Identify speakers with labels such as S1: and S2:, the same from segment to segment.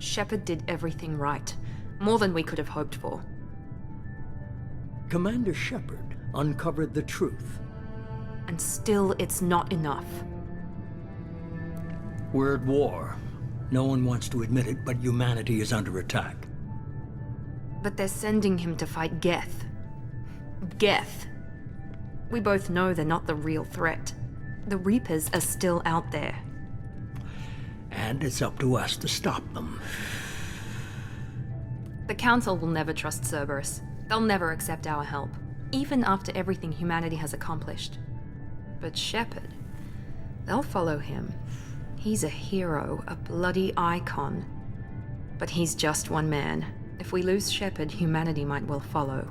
S1: Shepard did everything right. More than we could have hoped for.
S2: Commander Shepard uncovered the truth.
S1: And still, it's not enough.
S2: We're at war. No one wants to admit it, but humanity is under attack.
S1: But they're sending him to fight Geth. Geth. We both know they're not the real threat. The Reapers are still out there.
S2: And it's up to us to stop them.
S1: The Council will never trust Cerberus. They'll never accept our help, even after everything humanity has accomplished. But Shepard, they'll follow him. He's a hero, a bloody icon. But he's just one man. If we lose Shepard, humanity might well follow.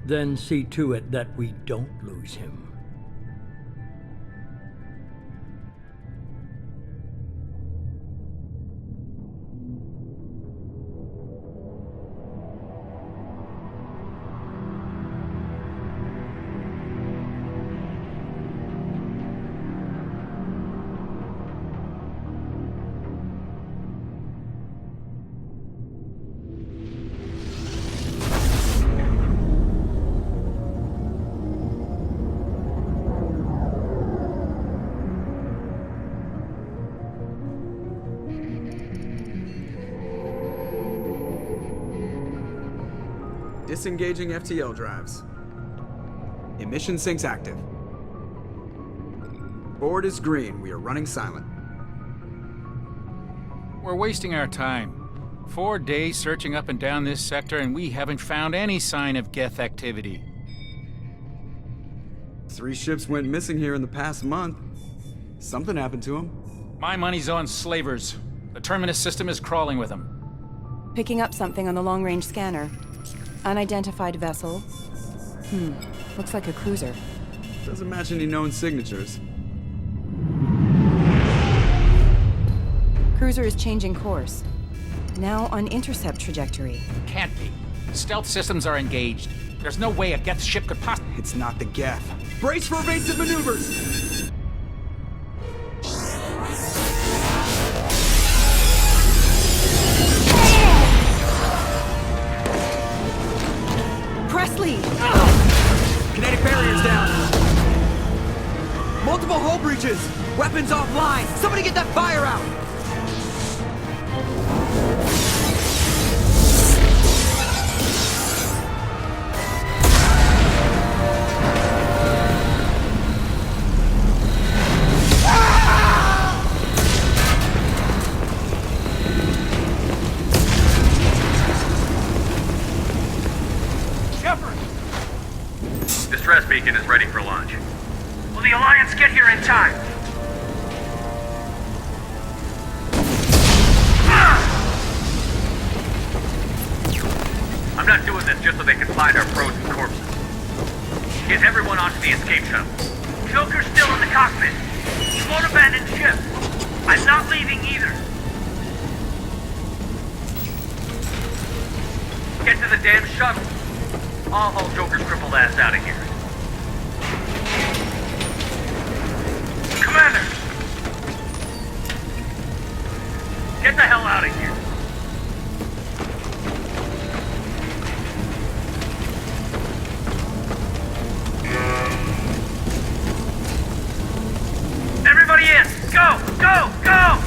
S2: Then see to it that we don't lose him.
S3: Disengaging FTL drives. Emission sinks active. Board is green. We are running silent.
S4: We're wasting our time. 4 days searching up and down this sector, and we haven't found any sign of Geth activity.
S3: 3 ships went missing here in the past month. Something happened to them.
S4: My money's on slavers. The Terminus system is crawling with them.
S5: Picking up something on the long-range scanner. Unidentified vessel. Looks like a cruiser.
S3: Doesn't match any known signatures.
S5: Cruiser is changing course. Now on intercept trajectory.
S4: Can't be. Stealth systems are engaged. There's no way a Geth ship could possibly...
S3: It's not the Geth. Brace for evasive maneuvers!
S5: Presley!
S3: Kinetic barriers down! Multiple hull breaches! Weapons offline! Somebody get that fire out!
S6: Distress beacon is ready for launch. Will the Alliance get here in time? I'm not doing this just so they can find our frozen corpses. Get everyone onto the escape shuttle. Joker's still in the cockpit. He won't abandon ship. I'm not leaving either. Get to the damn shuttle. I'll haul Joker's crippled ass out of here. Commander! Get the hell out of here. Everybody in! Go! Go! Go!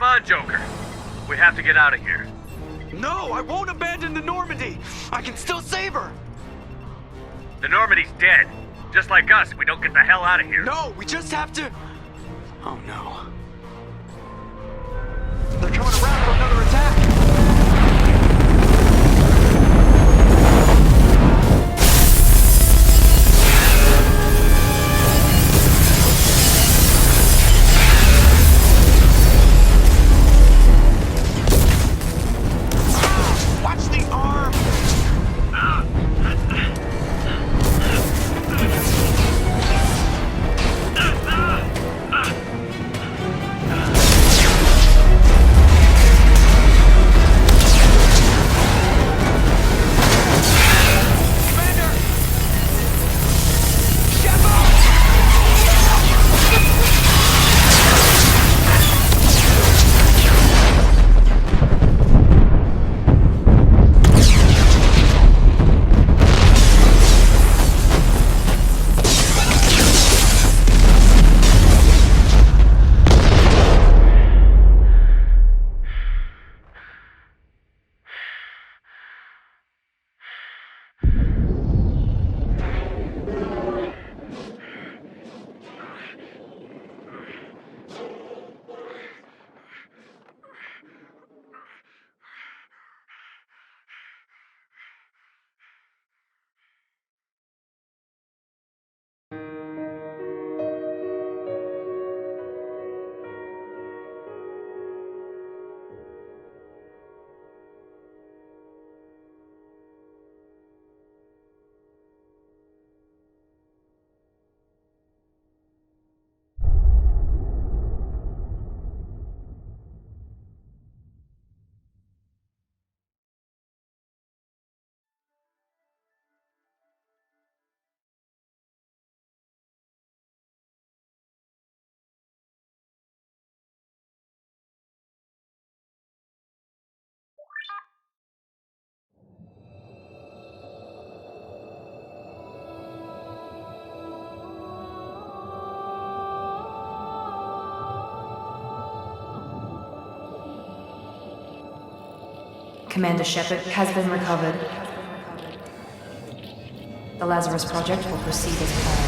S6: Come on, Joker. We have to get out of here.
S3: No, I won't abandon the Normandy. I can still save her.
S6: The Normandy's dead. Just like us, we don't get the hell out of here.
S3: No, we just have to... Oh no. They're coming around for another attack. Watch the arm!
S1: Commander Shepard has been recovered. The Lazarus Project will proceed as planned.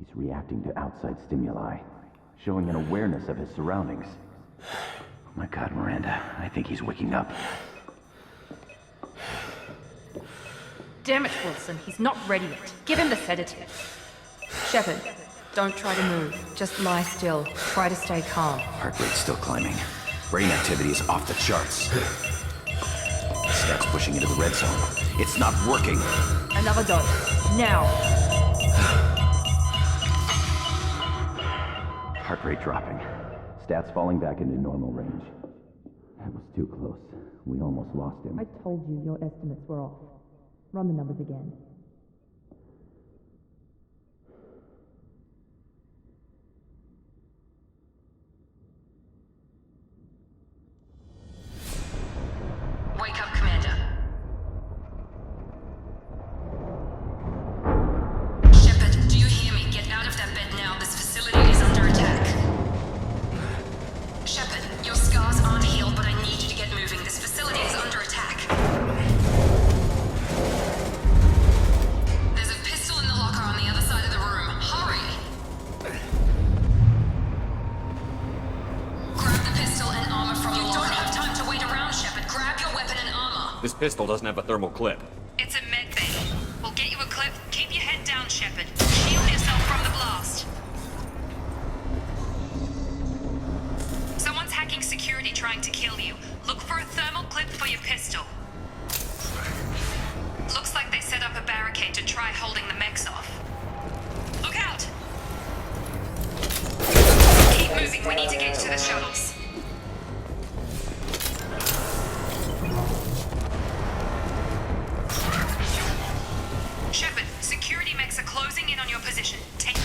S7: He's reacting to outside stimuli, showing an awareness of his surroundings. Oh my god, Miranda, I think he's waking up.
S1: Damn it, Wilson, he's not ready yet. Give him the sedative. Shepard, don't try to move. Just lie still. Try to stay calm.
S7: Heart rate's still climbing. Brain activity is off the charts. Stats pushing into the red zone. It's not working.
S1: Another dose. Now.
S7: Heart rate dropping. Stats falling back into normal range. That was too close. We almost lost him.
S8: I told you your estimates were off. Run the numbers again.
S1: Wake up, Commander. Shepard, do you hear me? Get out of that bed now. This facility is under attack. Shepard, your scars aren't healed, but I need you to get moving. This facility is under attack. There's a pistol in the locker on the other side of the room. Hurry! Grab the pistol and armor from the locker. You don't have time to wait around, Shepard. Grab your weapon and armor.
S9: This pistol doesn't have a thermal clip.
S1: It's a med bay. We'll get you a clip. Keep your head down, Shepard. Shield yourself from the blast. Someone's hacking security trying to kill you. Look for a thermal clip for your pistol. Looks like they set up a barricade to try holding the mechs off. Look out! Keep moving. We need to get to the shuttles. Shepard, security mechs are closing in on your position. Take...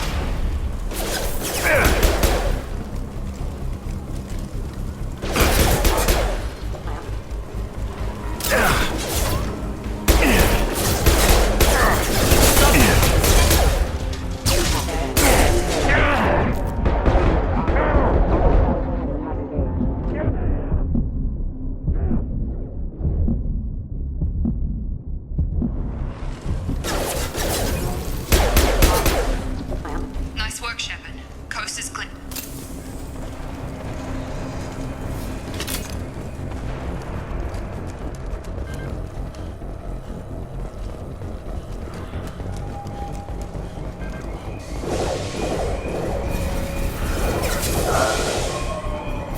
S1: Nice work, Shepard. Coast is clear.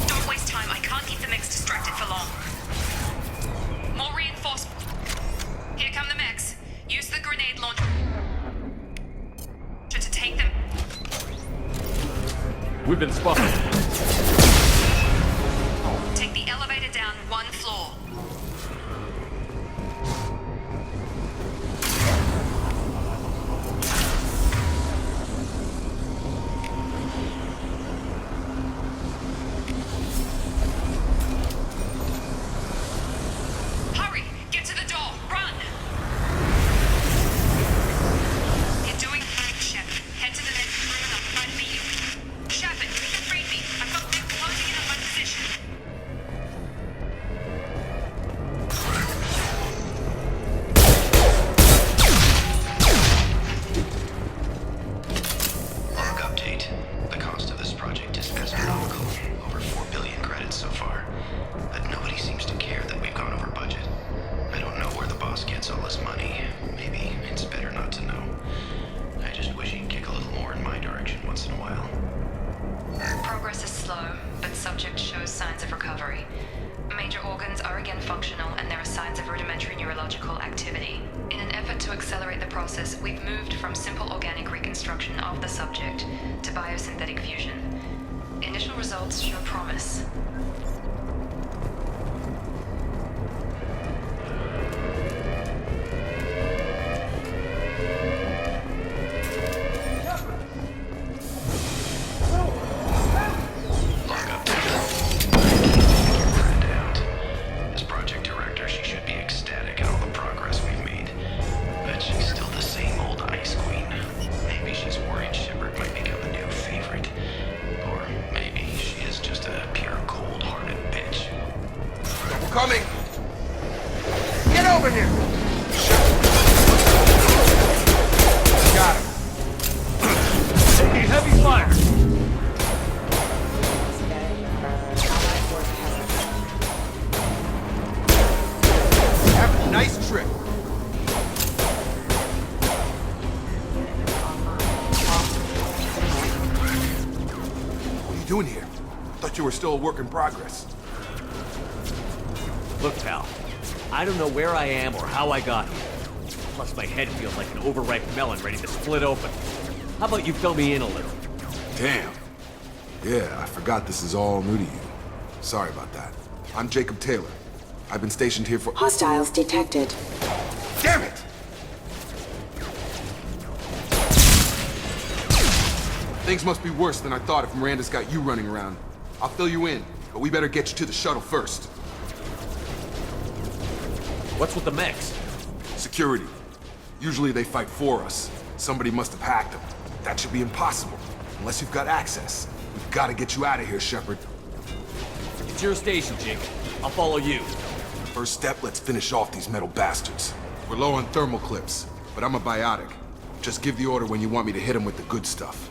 S1: Don't waste time. I can't keep the mechs distracted for long. More reinforcements. Here come the mechs. Use the grenade launcher to take them.
S9: We've been spotted.
S1: Take the elevator down one floor. Hurry! Get to the door! Run! You're doing fine, Shepard. Head to the next room and I'll try to beat you. Shepard, read me. I've got them closing in on my position.
S7: Log update. The cost of this project is astronomical. Over 4 billion credits so far. But nobody seems to care that we've gone over budget. I don't know where the boss gets all this money. Maybe it's better not to know. I just wish he'd kick a little more in my direction once in a while.
S1: Progress is slow, but subject shows signs of recovery. Major organs are again functional, and there are signs of rudimentary neurological activity. In an effort to accelerate the process, we've moved from simple organic reconstruction of the subject to biosynthetic fusion. Initial results show promise.
S7: Log update. I can't figure Miranda out. As project director, she should be ecstatic at all the progress we've made. But she's still the same old ice queen. Maybe she's worried Shepard might become a new favorite. Or maybe she is just a pure cold
S10: doing here? Thought you were still a work in progress.
S9: Look, pal, I don't know where I am or how I got here. Plus, my head feels like an overripe melon ready to split open. How about you fill me in a little?
S10: Damn. Yeah, I forgot this is all new to you. Sorry about that. I'm Jacob Taylor. I've been stationed here for—
S11: Hostiles detected.
S10: Damn it! Things must be worse than I thought if Miranda's got you running around. I'll fill you in, but we better get you to the shuttle first.
S9: What's with the mechs?
S10: Security. Usually they fight for us. Somebody must have hacked them. That should be impossible, unless you've got access. We've got to get you out of here, Shepard.
S9: It's your station, Jacob. I'll follow you.
S10: First step, let's finish off these metal bastards. We're low on thermal clips, but I'm a biotic. Just give the order when you want me to hit them with the good stuff.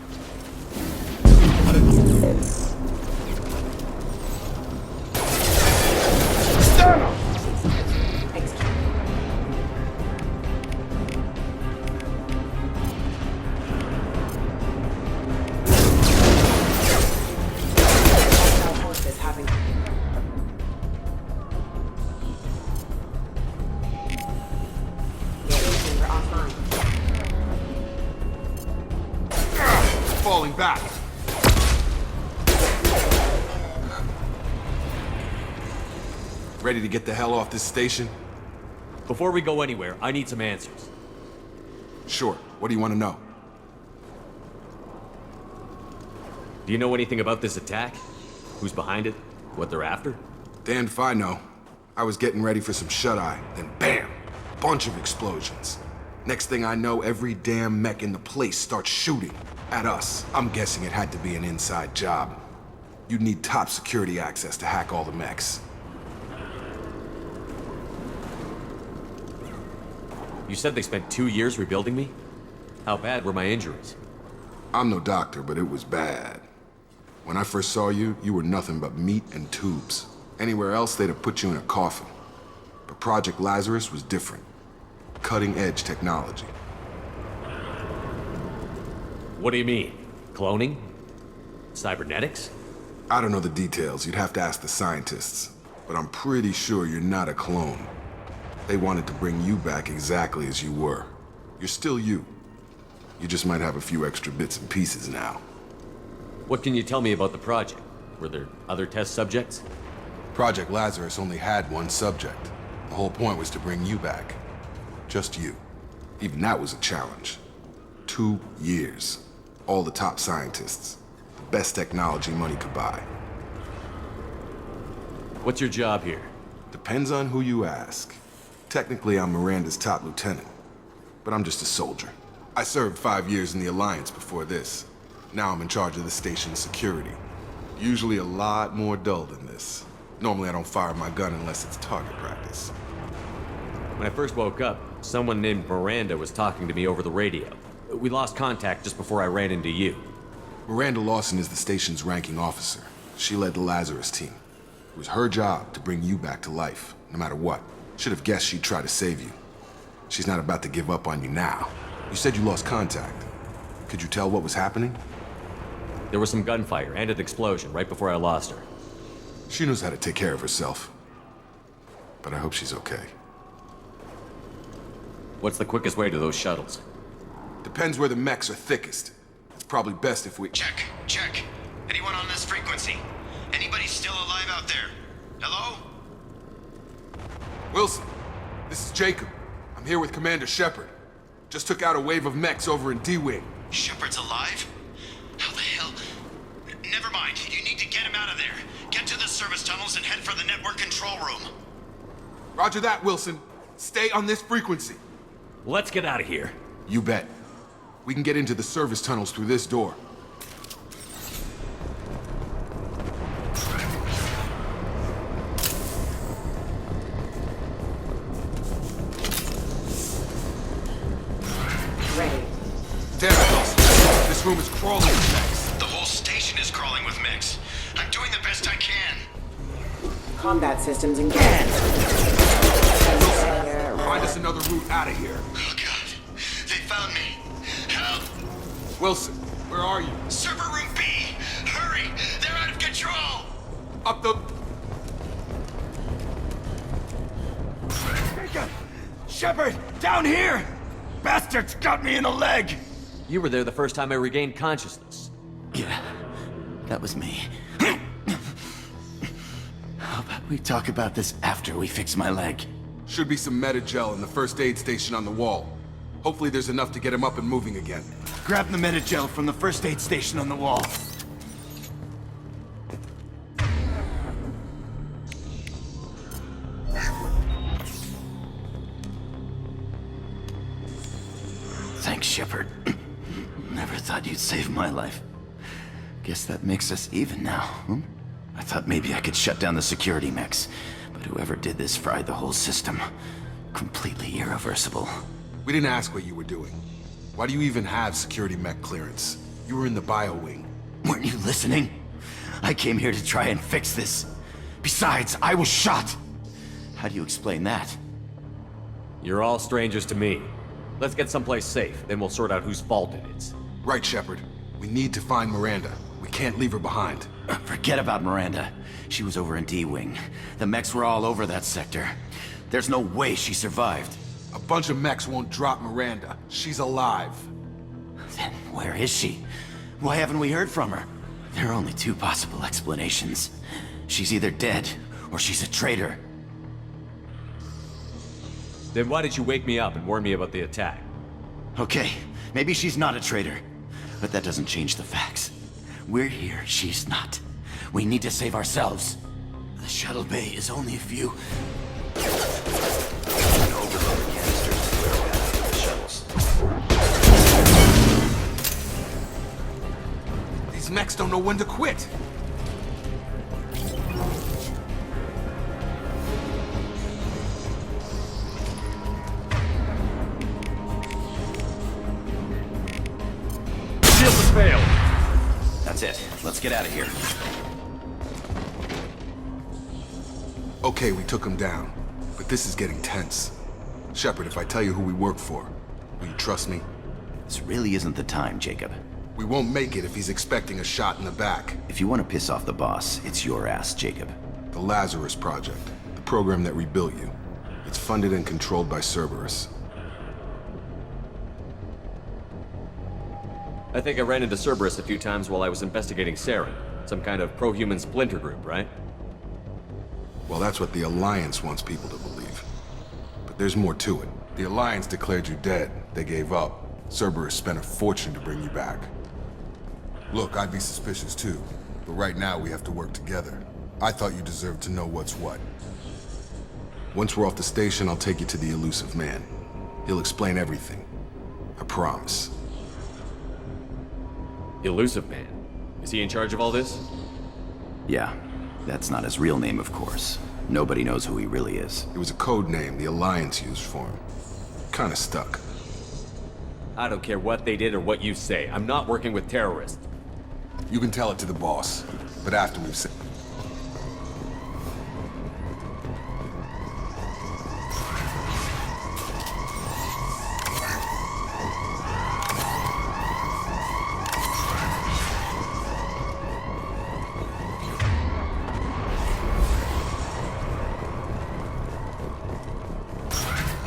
S10: Falling back. Ready to get the hell off this station?
S9: Before we go anywhere, I need some answers.
S10: Sure. What do you want to know?
S9: Do you know anything about this attack? Who's behind it? What they're after?
S10: Damned if I know. I was getting ready for some shut-eye, then bam! Bunch of explosions. Next thing I know, every damn mech in the place starts shooting at us. I'm guessing it had to be an inside job. You'd need top security access to hack all the mechs.
S9: You said they spent 2 years rebuilding me? How bad were my injuries?
S10: I'm no doctor, but it was bad. When I first saw you, you were nothing but meat and tubes. Anywhere else, they'd have put you in a coffin. But Project Lazarus was different. Cutting-edge technology.
S9: What do you mean? Cloning? Cybernetics?
S10: I don't know the details. You'd have to ask the scientists. But I'm pretty sure you're not a clone. They wanted to bring you back exactly as you were. You're still you. You just might have a few extra bits and pieces now.
S9: What can you tell me about the project? Were there other test subjects?
S10: Project Lazarus only had one subject. The whole point was to bring you back. Just you. Even that was a challenge. 2 years. All the top scientists. The best technology money could buy.
S9: What's your job here?
S10: Depends on who you ask. Technically, I'm Miranda's top lieutenant. But I'm just a soldier. I served 5 years in the Alliance before this. Now I'm in charge of the station's security. Usually a lot more dull than this. Normally I don't fire my gun unless it's target practice.
S9: When I first woke up, someone named Miranda was talking to me over the radio. We lost contact just before I ran into you.
S10: Miranda Lawson is the station's ranking officer. She led the Lazarus team. It was her job to bring you back to life, no matter what. Should have guessed she'd try to save you. She's not about to give up on you now. You said you lost contact. Could you tell what was happening?
S9: There was some gunfire and an explosion right before I lost her.
S10: She knows how to take care of herself. But I hope she's okay.
S9: What's the quickest way to those shuttles?
S10: Depends where the mechs are thickest. It's probably best if we—
S7: Check. Anyone on this frequency? Anybody still alive out there? Hello?
S10: Wilson, this is Jacob. I'm here with Commander Shepard. Just took out a wave of mechs over in D-Wing.
S7: Shepard's alive? How the hell? Never mind. You need to get him out of there. Get to the service tunnels and head for the network control room.
S10: Roger that, Wilson. Stay on this frequency.
S9: Let's get out of here.
S10: You bet. We can get into the service tunnels through this door.
S11: Ready.
S10: Damn it, Wilson. This room is crawling with mechs.
S7: The whole station is crawling with mechs. I'm doing the best I can.
S11: Combat systems engaged.
S10: Find us another route out of here.
S7: Oh, God. They found me. Help!
S10: Wilson, where are you?
S7: Server room B! Hurry! They're
S10: control! Up the...
S12: Shepard! Down here! Bastards got me in the leg!
S9: You were there the first time I regained consciousness.
S12: Yeah, that was me. How about we talk about this after we fix my leg?
S10: Should be some Medi-gel in the first aid station on the wall. Hopefully there's enough to get him up and moving again.
S12: Grab the Medi-gel from the first aid station on the wall. Thanks, Shepard. Never thought you'd save my life. Guess that makes us even now, hmm? I thought maybe I could shut down the security mechs, but whoever did this fried the whole system. Completely irreversible.
S10: We didn't ask what you were doing. Why do you even have security mech clearance? You were in the bio wing.
S12: Weren't you listening? I came here to try and fix this. Besides, I was shot. How do you explain that?
S9: You're all strangers to me. Let's get someplace safe, then we'll sort out whose fault it is.
S10: Right, Shepard. We need to find Miranda. We can't leave her behind.
S12: Forget about Miranda. She was over in D-Wing. The mechs were all over that sector. There's no way she survived.
S10: A bunch of mechs won't drop Miranda. She's alive.
S12: Then where is she? Why haven't we heard from her? There are only two possible explanations. She's either dead, or she's a traitor.
S9: Then why did you wake me up and warn me about the attack?
S12: Okay, maybe she's not a traitor. But that doesn't change the facts. We're here, she's not. We need to save ourselves. The shuttle bay is only a few...
S7: Overload canisters to clear a path for the shuttles.
S10: These mechs don't know when to quit.
S9: Shield has failed.
S12: That's it. Let's get out of here.
S10: Okay, we took him down. But this is getting tense. Shepard, if I tell you who we work for, will you trust me?
S12: This really isn't the time, Jacob.
S10: We won't make it if he's expecting a shot in the back.
S12: If you want to piss off the boss, it's your ass, Jacob.
S10: The Lazarus Project, the program that rebuilt you. It's funded and controlled by Cerberus.
S9: I think I ran into Cerberus a few times while I was investigating Saren. Some kind of pro-human splinter group, right?
S10: Well, that's what the Alliance wants people to believe. But there's more to it. The Alliance declared you dead. They gave up. Cerberus spent a fortune to bring you back. Look, I'd be suspicious too. But right now we have to work together. I thought you deserved to know what's what. Once we're off the station, I'll take you to the Elusive Man. He'll explain everything. I promise.
S9: Elusive Man? Is he in charge of all this?
S12: Yeah. That's not his real name, of course. Nobody knows who he really is.
S10: It was a code name the Alliance used for him. Kinda stuck.
S9: I don't care what they did or what you say. I'm not working with terrorists.
S10: You can tell it to the boss, but after we've said...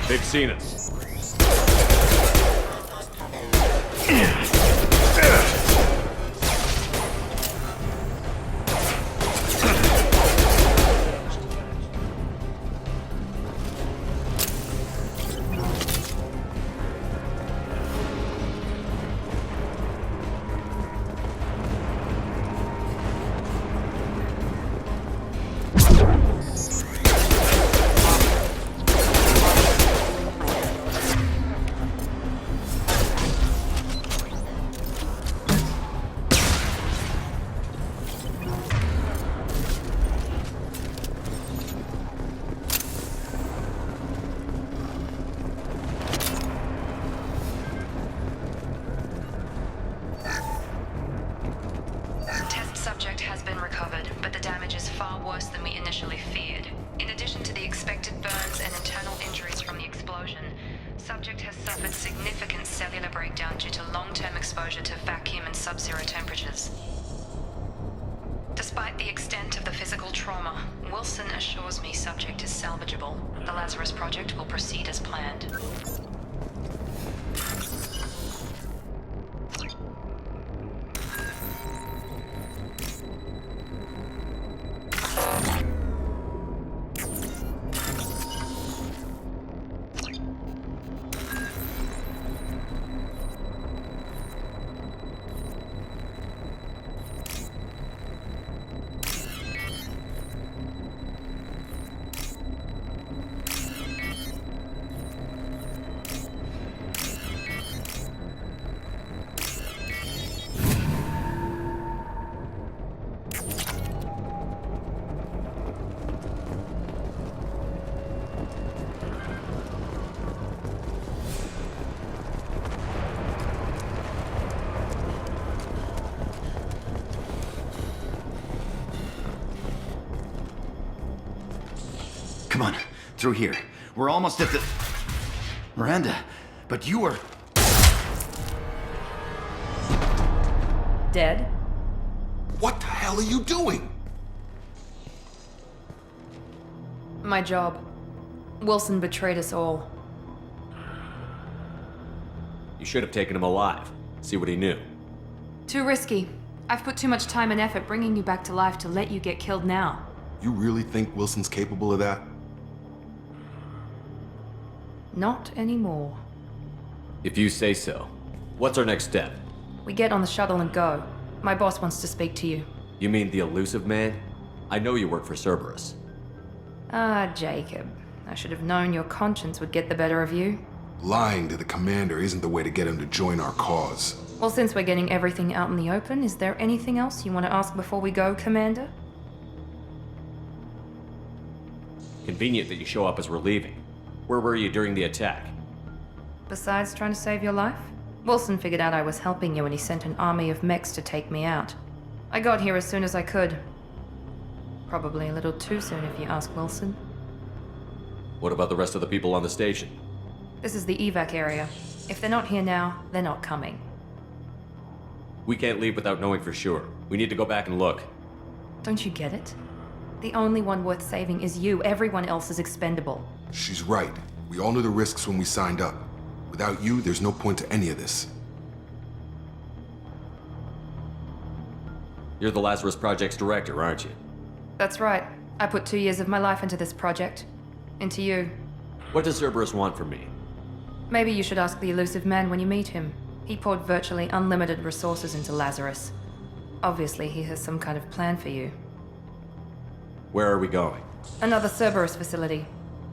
S9: They've seen us.
S1: Subject has suffered significant cellular breakdown due to long-term exposure to vacuum and sub-zero temperatures. Despite the extent of the physical trauma, Wilson assures me subject is salvageable. The Lazarus Project will proceed as planned.
S12: Come on, through here. We're almost at the... Miranda, but you are...
S5: Dead?
S10: What the hell are you doing?
S1: My job. Wilson betrayed us all.
S9: You should have taken him alive. See what he knew.
S1: Too risky. I've put too much time and effort bringing you back to life to let you get killed now.
S10: You really think Wilson's capable of that?
S1: Not anymore.
S9: If you say so. What's our next step?
S1: We get on the shuttle and go. My boss wants to speak to you.
S9: You mean the elusive man? I know you work for Cerberus.
S1: Ah, Jacob. I should have known your conscience would get the better of you.
S10: Lying to the commander isn't the way to get him to join our cause.
S1: Well, since we're getting everything out in the open, is there anything else you want to ask before we go, Commander?
S9: Convenient that you show up as we're leaving. Where were you during the attack?
S1: Besides trying to save your life? Wilson figured out I was helping you and he sent an army of mechs to take me out. I got here as soon as I could. Probably a little too soon if you ask Wilson.
S9: What about the rest of the people on the station?
S1: This is the evac area. If they're not here now, they're not coming.
S9: We can't leave without knowing for sure. We need to go back and look.
S1: Don't you get it? The only one worth saving is you. Everyone else is expendable.
S10: She's right. We all knew the risks when we signed up. Without you, there's no point to any of this.
S9: You're the Lazarus Project's director, aren't you?
S1: That's right. I put 2 years of my life into this project. Into you.
S9: What does Cerberus want from me?
S1: Maybe you should ask the elusive man when you meet him. He poured virtually unlimited resources into Lazarus. Obviously, he has some kind of plan for you.
S9: Where are we going?
S1: Another Cerberus facility.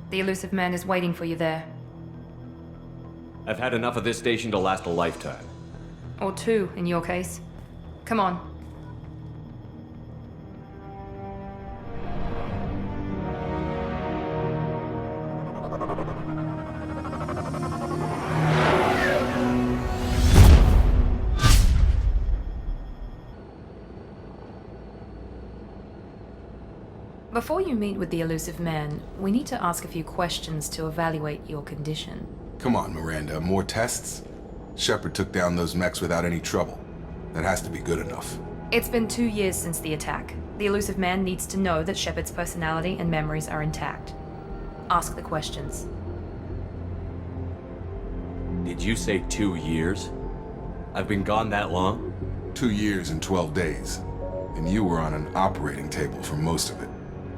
S1: The elusive man is waiting for you there.
S9: I've had enough of this station to last a lifetime.
S1: Or 2, in your case. Come on. Before you meet with the elusive man, we need to ask a few questions to evaluate your condition.
S10: Come on, Miranda, more tests? Shepard took down those mechs without any trouble. That has to be good enough.
S1: It's been 2 years since the attack. The elusive man needs to know that Shepard's personality and memories are intact. Ask the questions.
S9: Did you say 2 years? I've been gone that long?
S10: 2 years and 12 days. And you were on an operating table for most of it.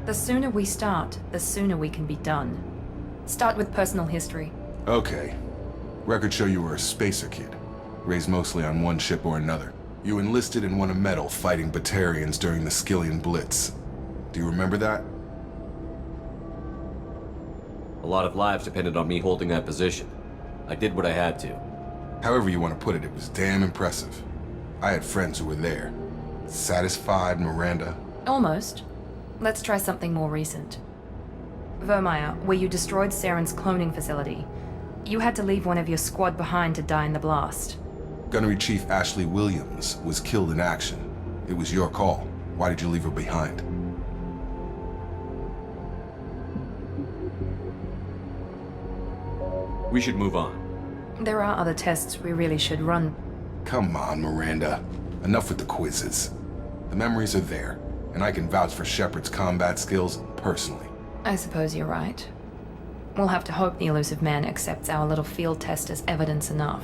S1: The sooner we start, the sooner we can be done. Start with personal history.
S10: Okay. Records show you were a spacer kid, raised mostly on one ship or another. You enlisted and won a medal fighting Batarians during the Skillian Blitz. Do you remember that?
S9: A lot of lives depended on me holding that position. I did what I had to.
S10: However you want to put it, it was damn impressive. I had friends who were there. Satisfied, Miranda?
S1: Almost. Let's try something more recent. Vermeer, where you destroyed Saren's cloning facility. You had to leave one of your squad behind to die in the blast.
S10: Gunnery Chief Ashley Williams was killed in action. It was your call. Why did you leave her behind?
S9: We should move on.
S1: There are other tests we really should run.
S10: Come on, Miranda. Enough with the quizzes. The memories are there. and I can vouch for Shepard's combat skills personally.
S1: I suppose you're right. We'll have to hope the Illusive Man accepts our little field test as evidence enough.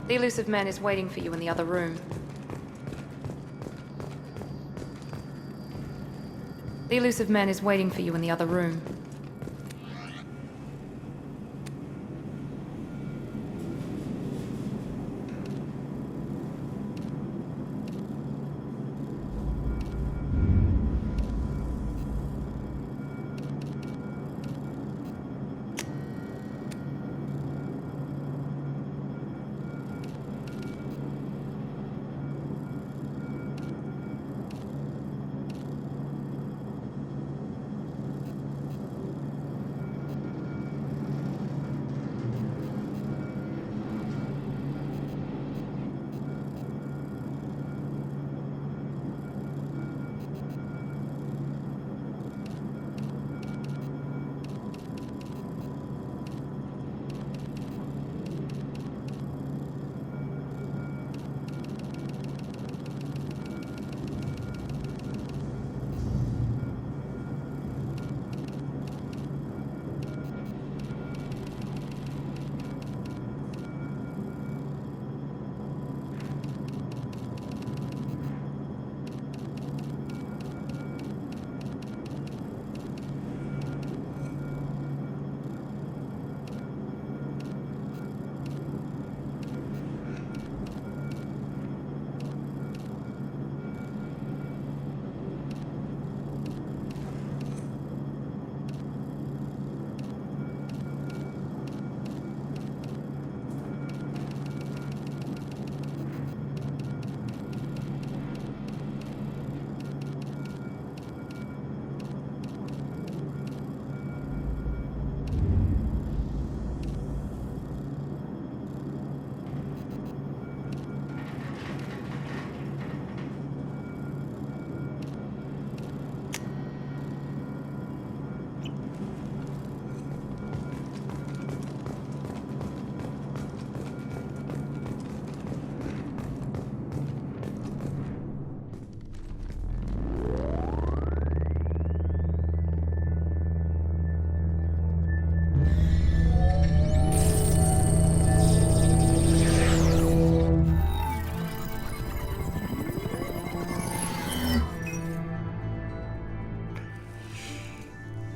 S1: The Illusive Man is waiting for you in the other room. The Illusive Man is waiting for you in the other room.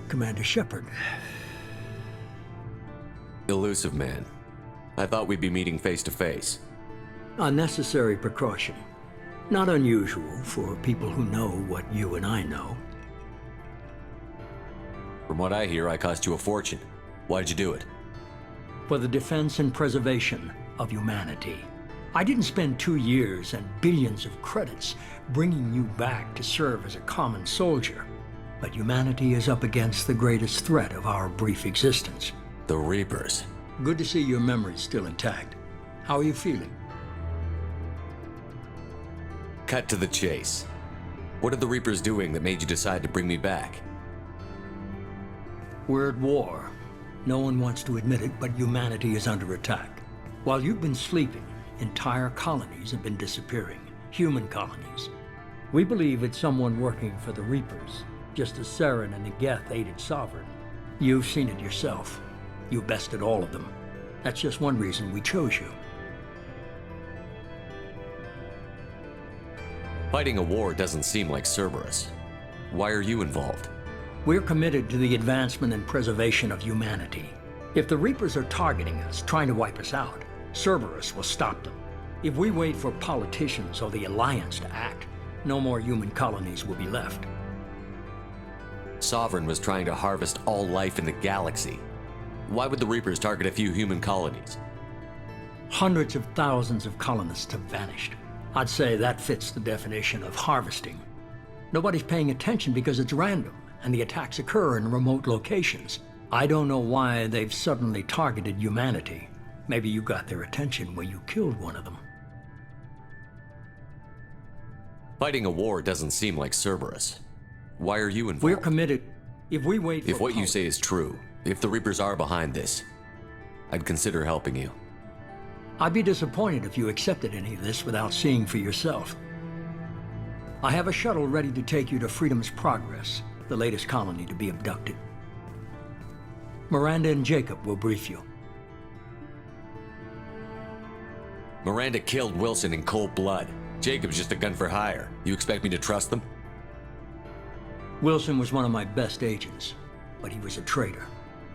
S2: Commander Shepard.
S9: Illusive Man. I thought we'd be meeting face to face.
S2: A necessary precaution. Not unusual for people who know what you and I know.
S9: From what I hear, I cost you a fortune. Why'd you do it?
S2: For the defense and preservation of humanity. I didn't spend 2 years and billions of credits bringing you back to serve as a common soldier. But humanity is up against the greatest threat of our brief existence.
S9: The Reapers.
S2: Good to see your memory's still intact. How are you feeling?
S9: Cut to the chase. What are the Reapers doing that made you decide to bring me back?
S2: We're at war. No one wants to admit it, but humanity is under attack. While you've been sleeping, entire colonies have been disappearing. Human colonies. We believe it's someone working for the Reapers, just as Saren and Geth aided Sovereign. You've seen it yourself. You bested all of them. That's just one reason we chose you.
S9: Fighting a war doesn't seem like Cerberus. Why are you involved?
S2: We're committed to the advancement and preservation of humanity. If the Reapers are targeting us, trying to wipe us out, Cerberus will stop them. If we wait for politicians or the Alliance to act, no more human colonies will be left.
S9: Sovereign was trying to harvest all life in the galaxy. Why would the Reapers target a few human colonies?
S2: Hundreds of thousands of colonists have vanished. I'd say that fits the definition of harvesting. Nobody's paying attention because it's random, and the attacks occur in remote locations. I don't know why they've suddenly targeted humanity. Maybe you got their attention when you killed one of them.
S9: Fighting a war doesn't seem like Cerberus. Why are you involved?
S2: We're committed. If we wait for
S13: If what you say is true, if the Reapers are behind this, I'd consider helping you.
S2: I'd be disappointed if you accepted any of this without seeing for yourself. I have a shuttle ready to take you to Freedom's Progress, the latest colony to be abducted. Miranda and Jacob will brief you.
S13: Miranda killed Wilson in cold blood. Jacob's just a gun for hire. You expect me to trust them?
S2: Wilson was one of my best agents, but he was a traitor.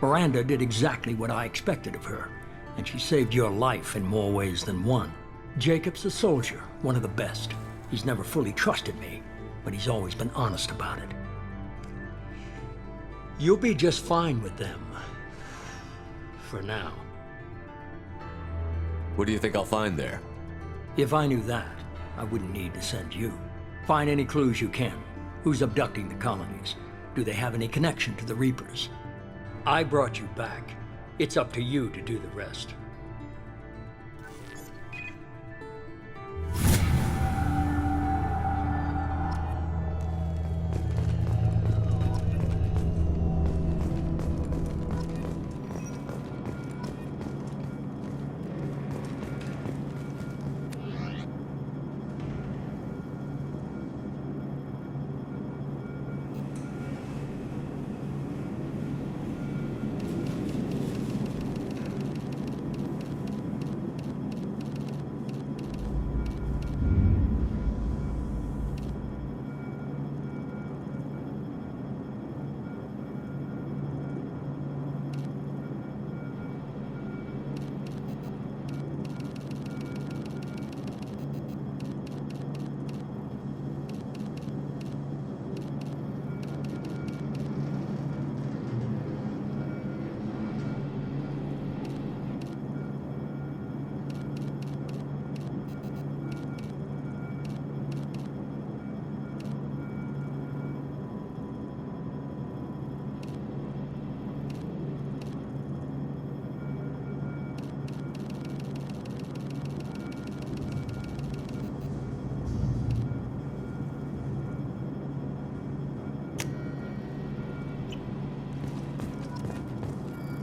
S2: Miranda did exactly what I expected of her, and she saved your life in more ways than one. Jacob's a soldier, one of the best. He's never fully trusted me, but he's always been honest about it. You'll be just fine with them. For now.
S13: What do you think I'll find there?
S2: If I knew that, I wouldn't need to send you. Find any clues you can. Who's abducting the colonies? Do they have any connection to the Reapers? I brought you back. It's up to you to do the rest.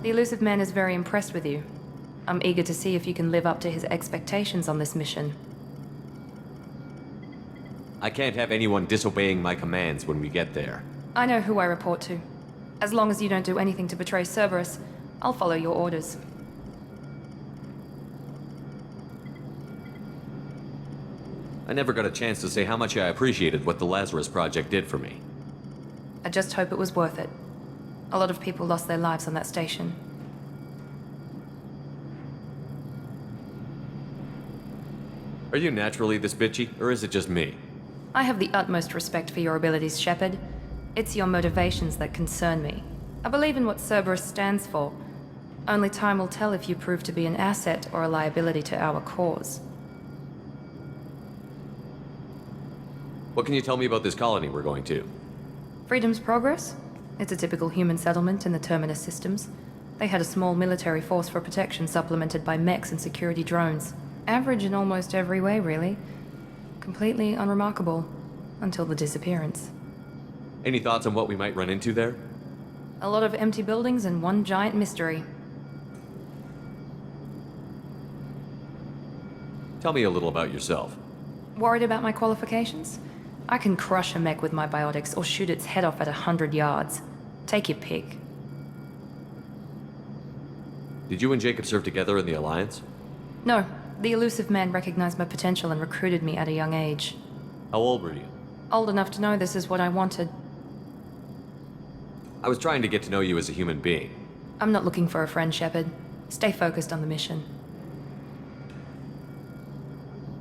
S1: The Elusive Man is very impressed with you. I'm eager to see if you can live up to his expectations on this mission.
S9: I can't have anyone disobeying my commands when we get there.
S1: I know who I report to. As long as you don't do anything to betray Cerberus, I'll follow your orders.
S9: I never got a chance to say how much I appreciated what the Lazarus Project did for me.
S1: I just hope it was worth it. A lot of people lost their lives on that station.
S9: Are you naturally this bitchy, or is it just me?
S1: I have the utmost respect for your abilities, Shepard. It's your motivations that concern me. I believe in what Cerberus stands for. Only time will tell if you prove to be an asset or a liability to our cause.
S9: What can you tell me about this colony we're going to?
S1: Freedom's Progress? It's a typical human settlement in the Terminus systems. They had a small military force for protection supplemented by mechs and security drones. Average in almost every way, really. Completely unremarkable. Until the disappearance.
S9: Any thoughts on what we might run into there?
S1: A lot of empty buildings and one giant mystery.
S9: Tell me a little about yourself.
S1: Worried about my qualifications? I can crush a mech with my biotics or shoot its head off at 100 yards. Take your pick.
S9: Did you and Jacob serve together in the Alliance?
S1: No. The Elusive Man recognized my potential and recruited me at a young age.
S9: How old were you?
S1: Old enough to know this is what I wanted.
S9: I was trying to get to know you as a human being.
S1: I'm not looking for a friend, Shepard. Stay focused on the mission.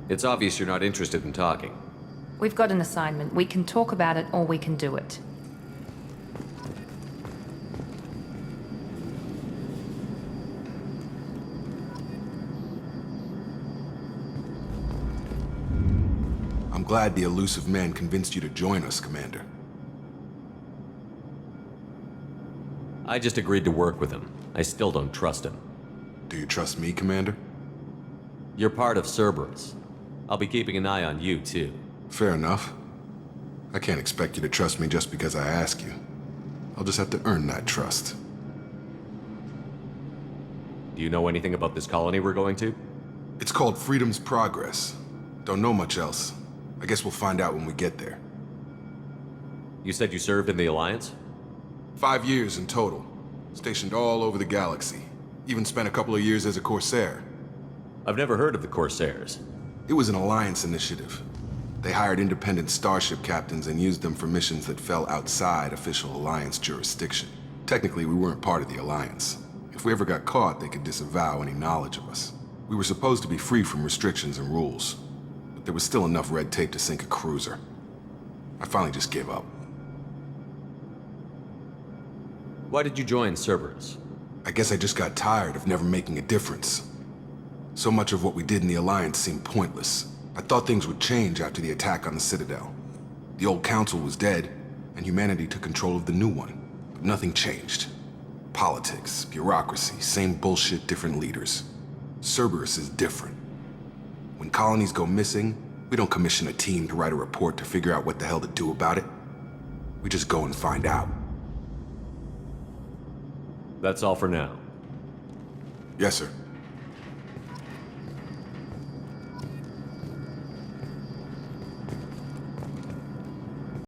S9: It's obvious you're not interested in talking.
S1: We've got an assignment. We can talk about it or we can do it.
S10: I'm glad the Elusive Man convinced you to join us, Commander.
S9: I just agreed to work with him. I still don't trust him.
S10: Do you trust me, Commander?
S9: You're part of Cerberus. I'll be keeping an eye on you, too.
S10: Fair enough. I can't expect you to trust me just because I ask you. I'll just have to earn that trust.
S9: Do you know anything about this colony we're going to?
S10: It's called Freedom's Progress. Don't know much else. I guess we'll find out when we get there.
S9: You said you served in the Alliance?
S10: 5 years in total. Stationed all over the galaxy. Even spent a couple of years as a Corsair.
S9: I've never heard of the Corsairs.
S10: It was an Alliance initiative. They hired independent starship captains and used them for missions that fell outside official Alliance jurisdiction. Technically, we weren't part of the Alliance. If we ever got caught, they could disavow any knowledge of us. We were supposed to be free from restrictions and rules, but there was still enough red tape to sink a cruiser. I finally just gave up.
S9: Why did you join Cerberus?
S10: I guess I just got tired of never making a difference. So much of what we did in the Alliance seemed pointless. I thought things would change after the attack on the Citadel. The old council was dead, and humanity took control of the new one. But nothing changed. Politics, bureaucracy, same bullshit, different leaders. Cerberus is different. When colonies go missing, we don't commission a team to write a report to figure out what the hell to do about it. We just go and find out.
S9: That's all for now.
S10: Yes, sir.